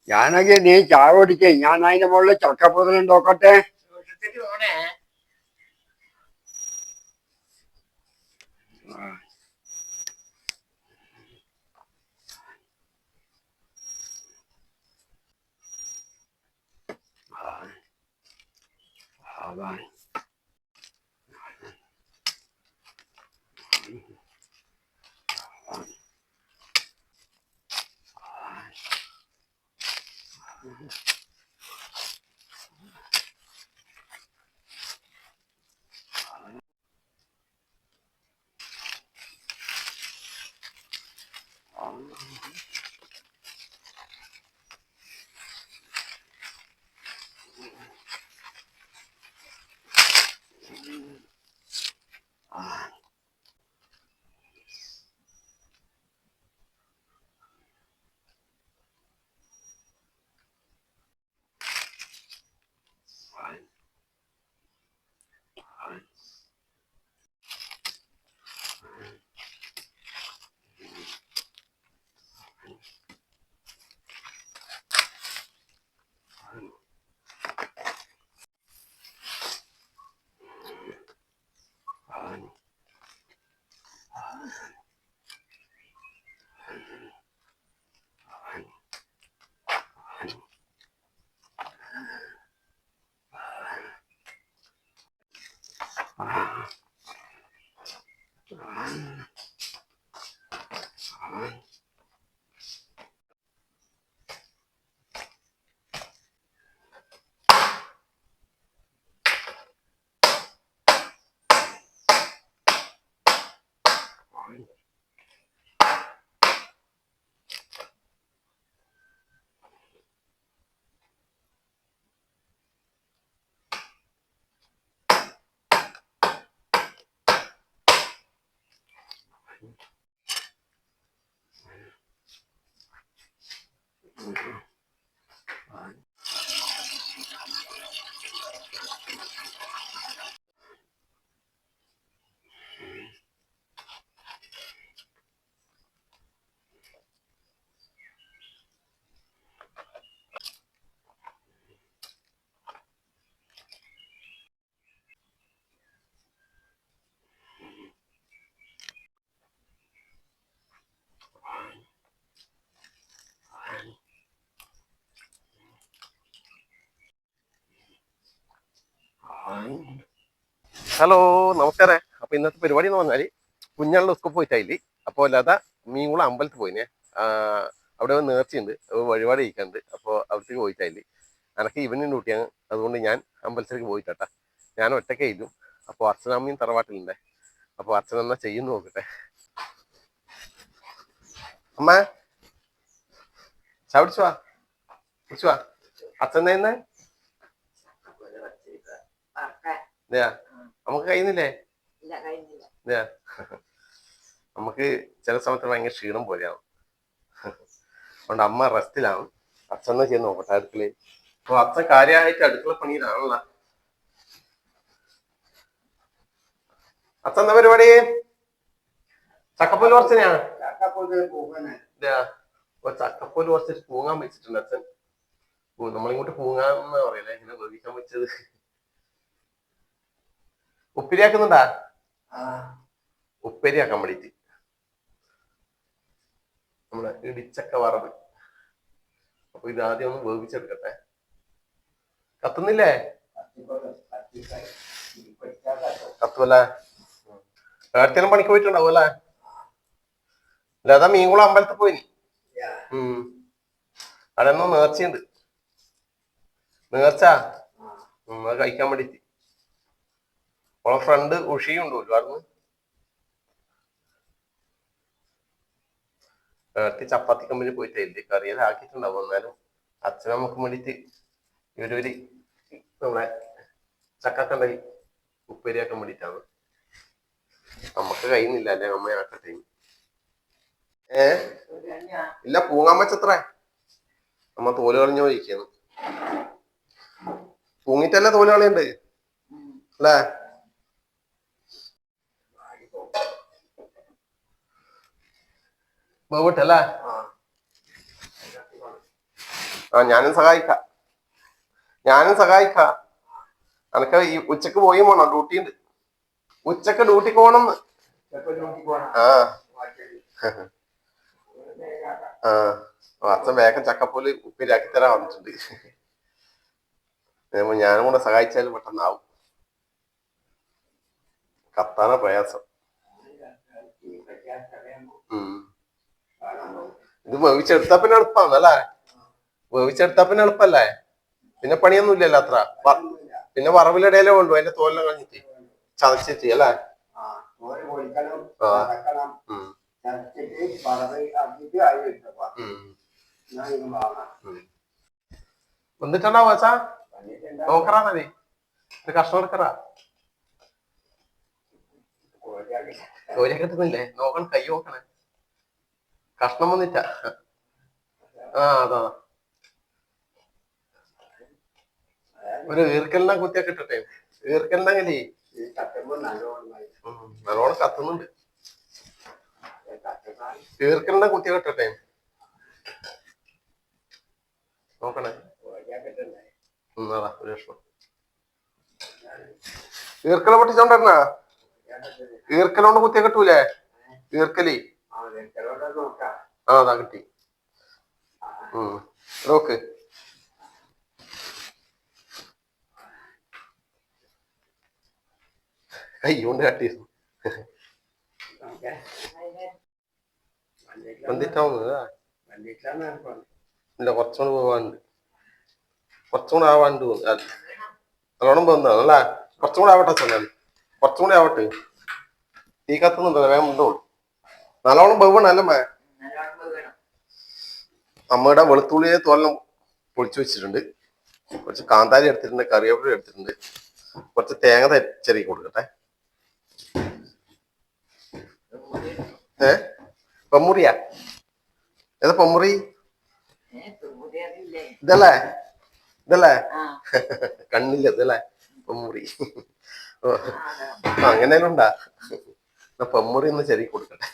ഞാനൊക്കെ നീ ചായ കുടിക്കേ, ഞാൻ അതിന്റെ മുകളിൽ ചക്കപ്പുതലും നോക്കട്ടെ. ഹലോ, നമസ്കാരം. അപ്പൊ ഇന്നത്തെ പരിപാടി എന്ന് പറഞ്ഞാല് കുഞ്ഞാളുടെ സ്കൂൾ പോയിട്ടായില്ലേ. അപ്പോൾ അല്ലാതെ മീൻകുളം അമ്പലത്തിൽ പോയിനെ. അവിടെ നേർച്ചയുണ്ട്, വഴിപാട് കഴിക്കാനുണ്ട്. അപ്പോൾ അവിടത്തേക്ക് പോയിട്ടായില്ലേ. എനക്ക് ഇവനും ഡ്യൂട്ടിയാണ്, അതുകൊണ്ട് ഞാൻ അമ്പലത്തിലേക്ക് പോയിട്ടാ. ഞാൻ ഒറ്റയ്ക്കായിരുന്നു. അപ്പോൾ അച്ഛനമ്മയും തറവാട്ടിലുണ്ടേ. അപ്പോൾ അച്ഛൻ എന്നാ ചെയ്യുന്നു നോക്കട്ടെ. അമ്മ ചവിടിച്ചു വാ, കുടിച്ചു വാ. അച്ഛൻ തന്നെ നമുക്ക് കഴിയുന്നില്ലേ? നമുക്ക് ചില സമയത്ത് ഭയങ്കര ക്ഷീണം പോലെയാവും. അതുകൊണ്ട് അമ്മ റെസ്റ്റിലാണ്. അച്ഛനെ ചെയ്ത് നോക്കട്ടെ അടുക്കളയിൽ. അപ്പൊ അച്ഛൻ കാര്യമായിട്ട് അടുക്കള പണിയിലാണല്ല. അച്ഛൻ എന്താ പരിപാടി? ചക്കപ്പോല് കുറച്ചിനാ? ചക്കപ്പോല് കുറച്ച് പൂങ്ങാൻ വെച്ചിട്ടുണ്ട് അച്ഛൻ. നമ്മളിങ്ങോട്ട് പൂങ്ങാന്നാ പറയല്ലേ, ഇങ്ങനെ വേവിക്കാൻ വെച്ചത്. ഉപ്പിരിയാക്കുന്നുണ്ടാ? ഉപ്പേരിയാക്കാൻ വേണ്ടിട്ട് നമ്മളെ ഇടിച്ചക്ക വറവ്. അപ്പൊ ഇത് ആദ്യം ഒന്ന് വേവിച്ചെടുക്കട്ടെ. കത്തുന്നില്ലേ? കത്തുവല്ലേ? ഏടത്തേനും പണിക്ക് പോയിട്ടുണ്ടാവും അല്ലേ? അതാ മീൻകുളം അമ്പലത്തിൽ പോയിനി. അവിടെ ഒന്നും നേർച്ചയുണ്ട്. നേർച്ച അത് കഴിക്കാൻ വേണ്ടിട്ട്. അവളെ ഫ്രണ്ട് ഉഷിയും ഉണ്ട് ഒരുപാട്. ഏടത്തി ചപ്പാത്തി കമ്പനി പോയിട്ടില്ലേ, കറിയെല്ലാം ആക്കിയിട്ടുണ്ടാവും. എന്നാലും അച്ഛനമ്മക്കും വേണ്ടിട്ട് ഇവരൊരു നമ്മളെ ചക്കക്കണ്ടൽ ഉപ്പേരിയാക്കാൻ വേണ്ടിട്ടാണ്. നമുക്ക് കഴിയുന്നില്ല അല്ലെ, അമ്മയാക്കട്ടെ. ഇല്ല, പൂങ്ങാൻ വെച്ചത്രേ. നമ്മ തോല് കളഞ്ഞു പോയിരിക്കുന്നു. പൂങ്ങിട്ടല്ലേ തോല് കളയുണ്ട് അല്ലേ? വേവിട്ടല്ലേ? ആ ഞാനും സഹായിക്കാം അനക്ക് ഈ ഉച്ചക്ക് പോയി പോണോ ഡ്യൂട്ടി ഉണ്ട് ഉച്ചക്ക് ഡ്യൂട്ടിക്ക് പോണെന്ന് ആ ആ അച്ഛൻ വേഗം ചക്കപ്പോല് ഉപ്പിലാക്കി തരാൻ വന്നിട്ടുണ്ട് ഞാനും കൂടെ സഹായിച്ചാലും പെട്ടെന്നാവും കത്താന പ്രയാസം ഇത് വേവിച്ചെടുത്താ പിന്നെ എളുപ്പാന്നല്ലേ വേവിച്ചെടുത്താ പിന്നെ എളുപ്പല്ലേ പിന്നെ പണിയൊന്നും ഇല്ലല്ലോ അത്ര പിന്നെ വറവിലിടയിലേ കൊണ്ടു അതിന്റെ തോലെല്ലാം കളഞ്ഞിട്ട് ചതച്ചിട്ട് അല്ലേ വന്നിട്ടുണ്ടാ വാച്ചാ നോക്കറാ മതി കഷ്ണം എടുക്കറാ കോരിയ കിട്ടുന്നില്ലേ നോക്കണം കൈ നോക്കണേ കഷ്ണം വന്നിട്ടാ ആ അതാ ഒരു ഈർക്കലിനെ കുത്തിയൊക്കെ ഇട്ടിട്ടെ ഈർക്കലിനെങ്കിലേ നല്ലോണം കത്തുന്നുണ്ട് ഈർക്കലിനെ കുത്തിയൊക്കെ ഇട്ടിട്ടെ നോക്കണേ അതാ ഒരു കഷ്ണം ഈർക്കല പൊട്ടിച്ചോണ്ടിരുന്നാ ഈർക്കലോണ്ട് കുത്തിയ കിട്ടൂലേ ഈർക്കലി ആ അതാ കിട്ടി നോക്ക് കൈകൊണ്ട് കാട്ടിയിരുന്നു വന്നിട്ടാവുന്നത് ഇല്ല കുറച്ചുകൂടെ പോവാണ്ട് കുറച്ചുകൂടെ ആവാണ്ട് നല്ലോണം പോകുന്നതാണ് അല്ലേ കുറച്ചും കൂടെ ആവട്ടെ ചെന്നാൽ കുറച്ചും കൂടെ ആവട്ടെ തീ കത്തുന്നുണ്ടോ വേഗം ഉണ്ടോളൂ നല്ലോണം ബഹുവണം അല്ലേ അമ്മയുടെ വെളുത്തുള്ളിയെ തോലെല്ലാം പൊളിച്ചു വെച്ചിട്ടുണ്ട് കുറച്ച് കാന്താരി എടുത്തിട്ടുണ്ട് കറിവേപ്പില എടുത്തിട്ടുണ്ട് കുറച്ച് തേങ്ങ ചെറിയ കൊടുക്കട്ടെ പൊമ്മുറിയാ ഏതാ പൊമ്മുറി ഇതല്ലേ കണ്ണില്ല ഇതല്ലേ പൊമ്മുറി അങ്ങനെ ഉണ്ടാ പൊമ്മുറി ഒന്ന് ചെറിയ കൊടുക്കട്ടെ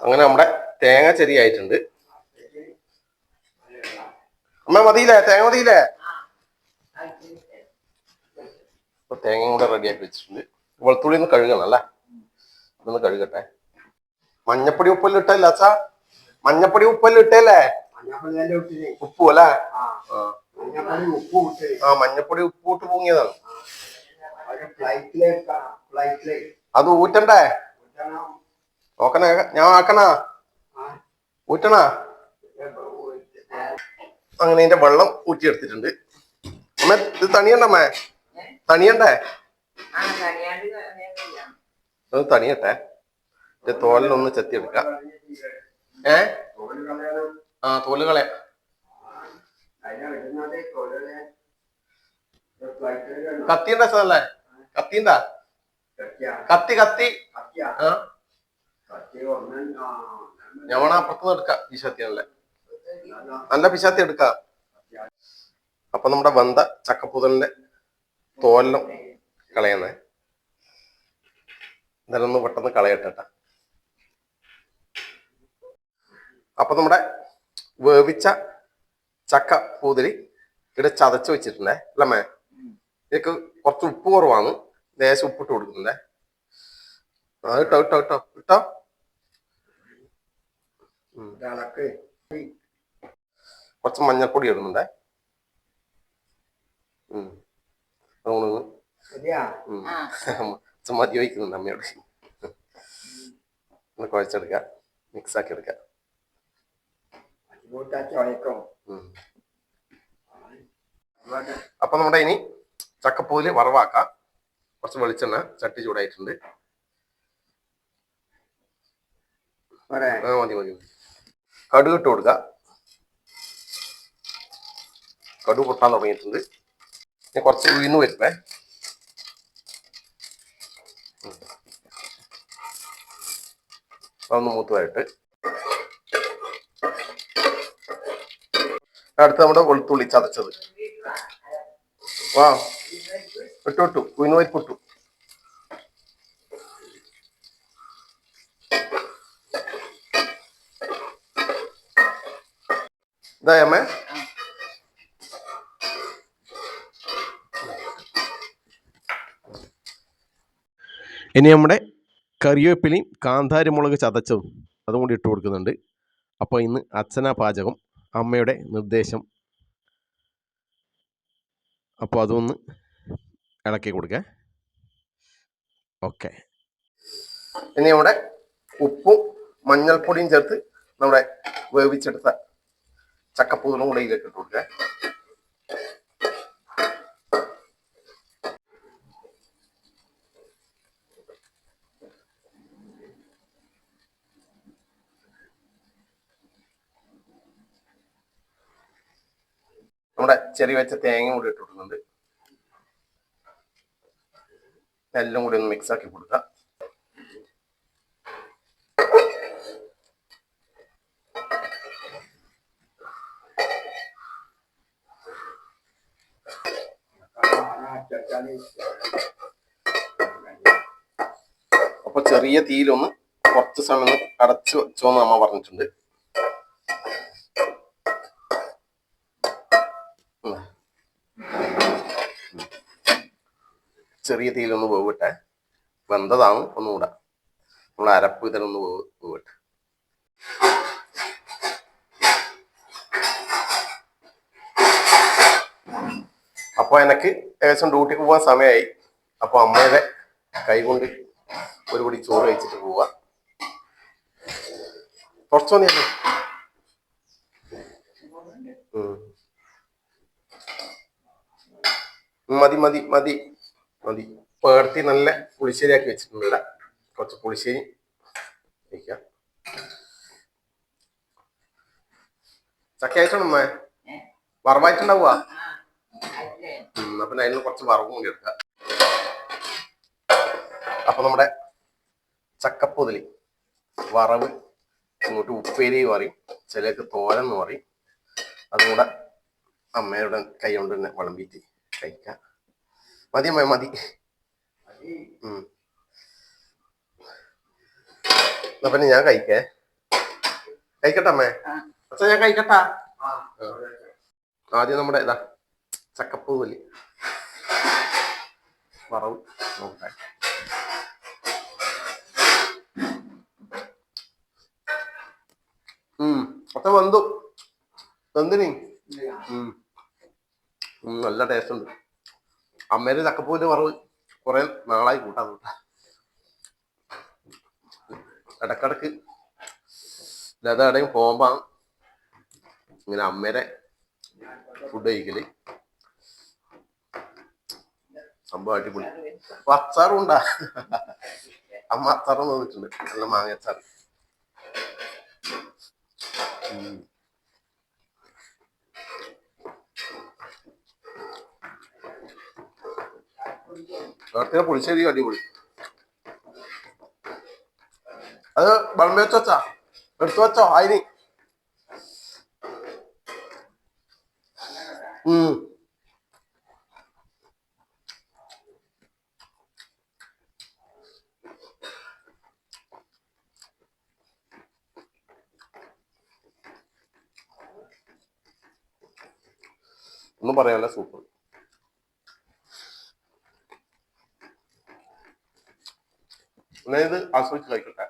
അങ്ങനെ നമ്മുടെ തേങ്ങ ചെറിയായിട്ടുണ്ട് അമ്മ മതിയില്ലേ തേങ്ങ മതിയില്ലേ തേങ്ങയും കൂടെ റെഡിയാക്കി വെച്ചിട്ടുണ്ട് വെളുത്തുള്ളി ഒന്ന് കഴുകണം അല്ലേ ഇതൊന്ന് കഴുകട്ടെ മഞ്ഞപ്പൊടി ഉപ്പെല്ലാം ഇട്ടല്ലേ അച്ഛാ മഞ്ഞപ്പൊടി ഉപ്പെല്ലാം ഇട്ടല്ലേ ഉപ്പു അല്ലേ ആ മഞ്ഞപ്പൊടി ഉപ്പ് ഇട്ട് പൂങ്ങിയതാണ് അത് ഊറ്റണ്ടേ നോക്കണേ ഞാൻ ആക്കണാ ഊറ്റണ അങ്ങനെ ഇതിന്റെ വെള്ളം ഊറ്റിയെടുത്തിട്ടുണ്ട് അമ്മ ഇത് തണിയണ്ടമ്മേ തണിയണ്ടേ അത് തണിയട്ടെ തോലിനൊന്ന് ചെത്തിയെടുക്കാം ആ തോല് കളയാ കത്തിണ്ട സാറല്ലേ കത്തിണ്ടാ കത്തി ആ ഞമ്മണ അപ്പുറത്തുനിന്ന് എടുക്കാം പിശാത്തിയല്ലേ നല്ല പിശാത്തി എടുക്കാം അപ്പൊ നമ്മുടെ വെന്ത ചക്കപ്പൂതലിന്റെ തോലെല്ലാം കളയുന്നേ ഇതെല്ലാം ഒന്ന് പെട്ടെന്ന് കളയട്ടെ അപ്പൊ നമ്മുടെ വേവിച്ച ചക്ക പൂതിരി ഇവിടെ ചതച്ച് വെച്ചിട്ടുണ്ടേ അല്ലമ്മേ ഇതിക്ക് കുറച്ച് ഉപ്പ് കുറവാണ് ലേശം ഉപ്പിട്ട് കൊടുക്കുന്നുണ്ടേ ഇട്ടോ കുറച്ച് മഞ്ഞൾപ്പൊടി ഇടുന്നുണ്ടേ മതി വയ്ക്കുന്നുണ്ട് അമ്മയോട് ഒന്ന് കുഴച്ചെടുക്ക മിക്സ് ആക്കി എടുക്ക അപ്പൊ നമ്മുടെ ഇനി ചക്കപ്പൂല് വറവാക്കാം കുറച്ച് വെളിച്ചെണ്ണ ചട്ടി ചൂടായിട്ടുണ്ട് മതി കടുക് ഇട്ട് കൊടുക്ക കടുക് പൊട്ടാൻ തുടങ്ങിയിട്ടുണ്ട് ഇനി കുറച്ച് ഉഴുന്ന് വരുമ്പേ അതൊന്ന് മൂത്തുമായിട്ട് അടുത്ത് നമ്മുടെ വെളുത്തുള്ളി ചതച്ചത് ഇട്ടു ഉഴുന്ന് പരിപ്പ് ഇട്ടു ഇതാ അമ്മേ. ഇനി നമ്മുടെ കറിവേപ്പിലയും കാന്താരിമുളക് ചതച്ചതും അതും കൂടി ഇട്ട് കൊടുക്കുന്നുണ്ട്. അപ്പോൾ ഇന്ന് അച്ഛനാ പാചകം, അമ്മയുടെ നിർദ്ദേശം. അപ്പോൾ അതൊന്ന് ഇളക്കി കൊടുക്കുക. ഓക്കെ. ഇനി നമ്മുടെ ഉപ്പും മഞ്ഞൾപ്പൊടിയും ചേർത്ത് നമ്മുടെ വേവിച്ചെടുത്ത ചക്കപ്പൂതലും കൂടെ ഇതിലേക്ക് ഇട്ട് കൊടുക്കുക. നമ്മുടെ ചെറിയ വെച്ച തേങ്ങ കൂടി ഇട്ട് കൊടുക്കുന്നുണ്ട്. എല്ലാം കൂടി ഒന്ന് മിക്സ് ആക്കി കൊടുക്കുക. അപ്പൊ ചെറിയ തീയിലൊന്ന് കുറച്ച് സമയം അടച്ചു വെച്ചോന്ന് അമ്മ പറഞ്ഞിട്ടുണ്ട്. ചെറിയ തീയിലൊന്ന് വേവിട്ടെ, വെന്തതാണ് ഒന്നുകൂടെ. നമ്മൾ അരപ്പ് ഇതിലൊന്ന് വേവിട്ടെ. അപ്പോൾ എനിക്ക് ഏകദേശം ഡ്യൂട്ടിക്ക് പോകാൻ സമയമായി. അപ്പോൾ അമ്മയുടെ കൈ കൊണ്ട് ഒരു പൊടി ചോറ് കഴിച്ചിട്ട് പോവുക. കുറച്ച് മതിയല്ലേ? മതി മതി മതി മതി. പേർത്തി നല്ല പുളിശ്ശേരിയാക്കി വെച്ചിട്ടുണ്ട്. കുറച്ച് പുളിശ്ശേരി കഴിക്കാം. ചക്ക ആയിട്ടാണ് വറവായിട്ടുണ്ടാവുക. അപ്പൊ അതിന് കുറച്ച് വറവും കൂടി എടുക്കാം. അപ്പൊ നമ്മുടെ ചക്കപ്പൊതില് വറവ്, ഇങ്ങോട്ട് ഉപ്പേരി പറയും, ചിലർക്ക് തോരൻ എന്ന് പറയും. അതുകൂടെ അമ്മയുടെ കൈ കൊണ്ട് തന്നെ വിളമ്പിയിട്ട് കഴിക്കാം. മതി അമ്മ മതി. പിന്നെ ഞാൻ കഴിക്കട്ടെ അമ്മേ? അച്ഛാ ഞാൻ കഴിക്കട്ടാ? ആദ്യം നമ്മുടെ ഇതാ ചക്കപ്പൂവല് വറവ് നോക്കട്ടെ. അച്ഛ വെന്തിനി നല്ല ടേസ്റ്റ് ഉണ്ട്. അമ്മേന്റെ ചക്കപ്പൂവിന്റെ വറവ് കുറെ നാളായി കൂട്ടാൻ ഇടക്കിടക്ക് ലതടയും പോകുമ്പോ ഇങ്ങനെ അമ്മേരെ ഫുഡ് കഴിക്കല്. സംഭവം അടിപൊളി. അപ്പൊ അച്ചാറും ഉണ്ടാ? അമ്മ അച്ചാറും തന്നിട്ടുണ്ട്, നല്ല മാങ്ങ അച്ചാർ. പുളിശ്ശേരി അടിപൊളി. അത് വിളമ്പി വെച്ചാ എടുത്തു വെച്ചോ? അതിന് ഒന്നും പറയാനല്ല, സൂപ്പർ. ഇത് ആസ്വദിച്ച് കഴിക്കട്ടെ.